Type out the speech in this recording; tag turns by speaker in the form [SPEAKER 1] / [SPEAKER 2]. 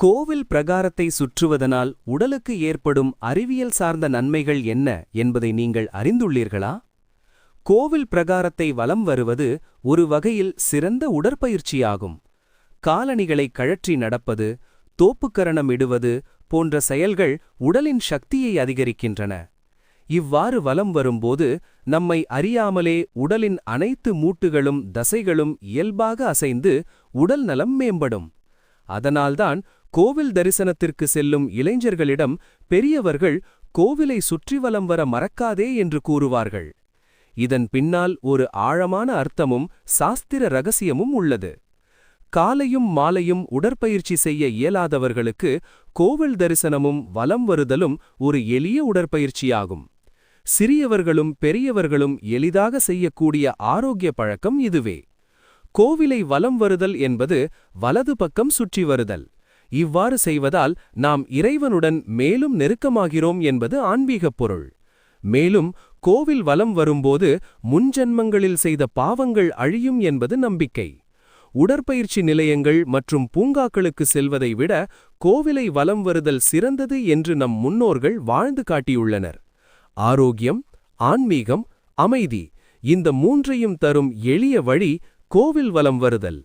[SPEAKER 1] கோவில் பிரகாரத்தை சுற்றுவதனால் உடலுக்கு ஏற்படும் அறிவியல் சார்ந்த நன்மைகள் என்ன என்பதை நீங்கள் அறிந்துள்ளீர்களா? கோவில் பிரகாரத்தை வலம் வருவது ஒரு வகையில் சிறந்த உடற்பயிற்சியாகும். காலணிகளை கழற்றி நடப்பது, தோப்புக்கரணம் இடுவது போன்ற செயல்கள் உடலின் சக்தியை அதிகரிக்கின்றன. இவ்வாறு வலம் வரும்போது நம்மை அறியாமலே உடலின் அனைத்து மூட்டுகளும் தசைகளும் இயல்பாக அசைந்து உடல் நலம் மேம்படும். அதனால்தான் கோவில் தரிசனத்திற்கு செல்லும் இளைஞர்களிடம் பெரியவர்கள் கோவிலை சுற்றி வலம் வர மறக்காதே என்று கூறுவார்கள். இதன் பின்னால் ஒரு ஆழமான அர்த்தமும் சாஸ்திர ரகசியமும் உள்ளது. காலையும் மாலையும் உடற்பயிற்சி செய்ய இயலாதவர்களுக்கு கோவில் தரிசனமும் வலம் வருதலும் ஒரு எளிய உடற்பயிற்சியாகும். சிறியவர்களும் பெரியவர்களும் எளிதாக செய்யக்கூடிய ஆரோக்கிய பழக்கம் இதுவே. கோவிலை வலம் வருதல் என்பது வலது பக்கம் சுற்றி வருதல். இவ்வாறு செய்வதால் நாம் இறைவனுடன் மேலும் நெருக்கமாகிறோம் என்பது ஆன்மீகப் பொருள். மேலும் கோவில் வலம் வரும்போது முன்ஜன்மங்களில் செய்த பாவங்கள் அழியும் என்பது நம்பிக்கை. உடற்பயிற்சி நிலையங்கள் மற்றும் பூங்காக்களுக்கு செல்வதை விட கோவிலை வலம் வருதல் சிறந்தது என்று நம் முன்னோர்கள் வாழ்ந்து காட்டியுள்ளனர். ஆரோக்கியம், ஆன்மீகம், அமைதி இந்த மூன்றையும் தரும் எளிய வழி கோவில் வலம் வருதல்.